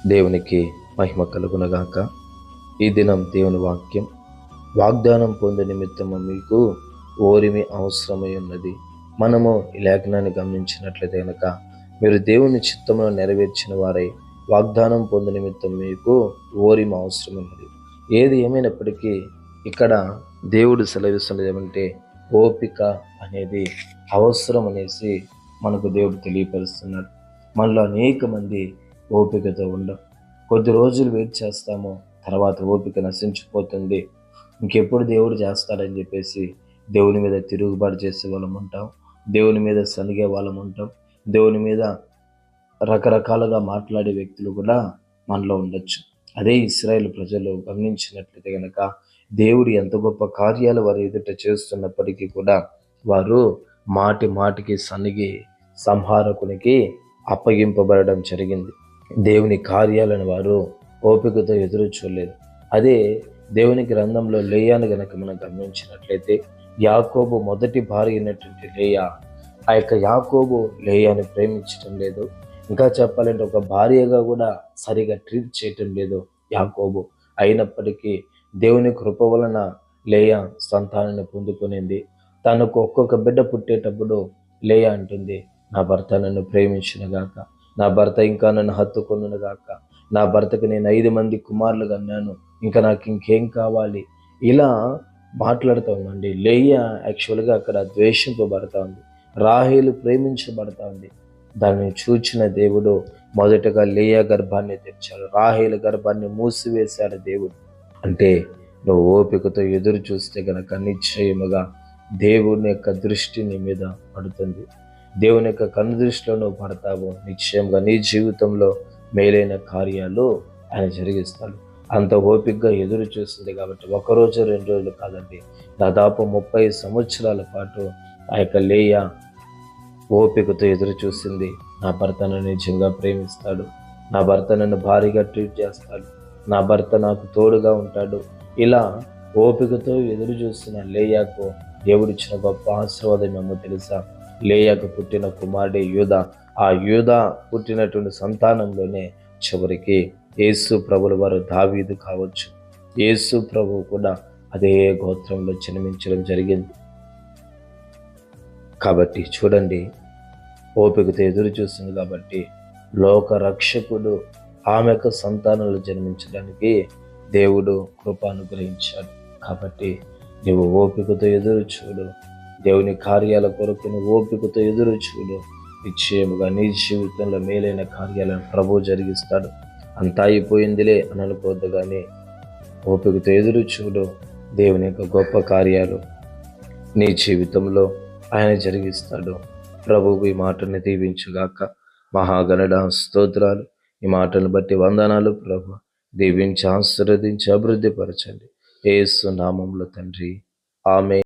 దేవునికి మహిమ కలుగునగాక. ఈ దినం దేవుని వాగ్దానం పొందే నిమిత్తము మీకు ఓరిమి అవసరమై ఉన్నది. మనము ఈ లేఖనాన్ని గమనించినట్లయితే కనుక, మీరు దేవుని చిత్తమును నెరవేర్చిన వారై వాగ్దానం పొందే నిమిత్తం మీకు ఓరిమి అవసరమైనది. ఏది ఏమైనప్పటికీ ఇక్కడ దేవుడు సెలవిస్తున్నది ఏమంటే, ఓపిక అనేది అవసరం అనేసి మనకు దేవుడు తెలియపరుస్తున్నాడు. మనలో అనేక మంది ఓపికతో ఉండం. కొద్ది రోజులు వెయిట్ చేస్తాము, తర్వాత ఓపిక నశించిపోతుంది. ఇంకెప్పుడు దేవుడు చేస్తాడని చెప్పేసి దేవుని మీద తిరుగుబాటు చేసే వాళ్ళం ఉంటాం, దేవుని మీద సనిగే వాళ్ళం ఉంటాం, దేవుని మీద రకరకాలుగా మాట్లాడే వ్యక్తులు కూడా మనలో ఉండొచ్చు. అదే ఇశ్రాయేలు ప్రజలు గమనించినట్లయితే కనుక, దేవుడు ఎంత గొప్ప కార్యాలు వారి ఎదుట చేస్తున్నప్పటికీ కూడా వారు మాటి మాటికి సనిగి సంహారకునికి అప్పగింపబడడం జరిగింది. దేవుని కార్యాలను వారు ఓపికతో ఎదురు చూడలేదు. అదే దేవుని గ్రంథంలో లేయాను గనక మనం గమనించినట్లయితే, యాకోబు మొదటి భార్య అయినటువంటి లేయా, ఆ యొక్క యాకోబు లేయాని ప్రేమించడం లేదు. ఇంకా చెప్పాలంటే ఒక భార్యగా కూడా సరిగా ట్రీట్ చేయటం లేదు యాకోబు. అయినప్పటికీ దేవుని కృప వలన లేయా సంతానాన్ని పొందుకునింది. తనకు ఒక్కొక్క బిడ్డ పుట్టేటప్పుడు లేయా అంటుంది, నా భర్త నన్ను ప్రేమించునుగాక, నా భర్త ఇంకా నన్ను హత్తుకొనుగాక, నా భర్తకు నేను 5 మంది కుమారులు కన్నాను, ఇంకా నాకు ఇంకేం కావాలి, ఇలా మాట్లాడుతూ ఉందండి. లేయా యాక్చువల్గా అక్కడ ద్వేషింపబడతా ఉంది, రాహేలు ప్రేమించబడతా ఉంది. దాన్ని చూచిన దేవుడు మొదటగా లేయా గర్భాన్ని తెచ్చాడు, రాహేలు గర్భాన్ని మూసివేశాడు దేవుడు. అంటే నువ్వు ఓపికతో ఎదురు చూస్తే గనక నిశ్చయముగా దేవుని యొక్క దృష్టి నీ మీద పడుతుంది. దేవుని యొక్క కన్ను దృష్టిలో నువ్వు పడతావు. నిశ్చయంగా నీ జీవితంలో మేలైన కార్యాలు ఆయన జరిగిస్తాడు. అంత ఓపికగా ఎదురు చూస్తుంది కాబట్టి 1 రోజు 2 రోజులు కాదండి, దాదాపు 30 సంవత్సరాల పాటు ఆ యొక్క లేయా ఓపికతో ఎదురు చూసింది. నా భర్త నన్ను నిజంగా ప్రేమిస్తాడు, నా భర్త నన్ను భారీగా ట్రీట్ చేస్తాడు, నా భర్త నాకు తోడుగా ఉంటాడు. ఇలా ఓపికతో ఎదురు చూస్తున్న లేయాకు దేవుడిచ్చిన గొప్ప ఆశీర్వాదం ఏమో తెలుసా? లేయాకు పుట్టిన కుమారుడే యూదా. ఆ యూదా పుట్టినటువంటి సంతానంలోనే చివరికి యేసు ప్రభుల వారు దావీదు కావచ్చు. యేసు ప్రభువు కూడా అదే గోత్రంలో జన్మించడం జరిగింది. కాబట్టి చూడండి, ఓపికతో ఎదురు చూస్తుంది కాబట్టి లోక రక్షకుడు ఆమెకు సంతానంలో జన్మించడానికి దేవుడు కృప అనుగ్రహించాడు. కాబట్టి నువ్వు ఓపికతో ఎదురు చూడు, దేవుని కార్యాల కొరకు నువ్వు ఓపికతో ఎదురు చూడు. నిశ్చయముగా నీ జీవితంలో మేలైన కార్యాలను ప్రభువు జరిగిస్తాడు. అంతా అయిపోయిందిలే అని అనుకోవద్దు, కానీ ఓపికతో ఎదురు చూడు. దేవుని యొక్క గొప్ప కార్యాలు నీ జీవితంలో ఆయన జరిగిస్తాడు. ప్రభువు ఈ మాటని దీవించుగాక. మహాగణుడ స్తోత్రాలు. ఈ మాటను బట్టి వందనాలు ప్రభు. దీవించి ఆశీర్వదించి అభివృద్ధి పరచండి యేసు నామములో తండ్రి, ఆమేన్.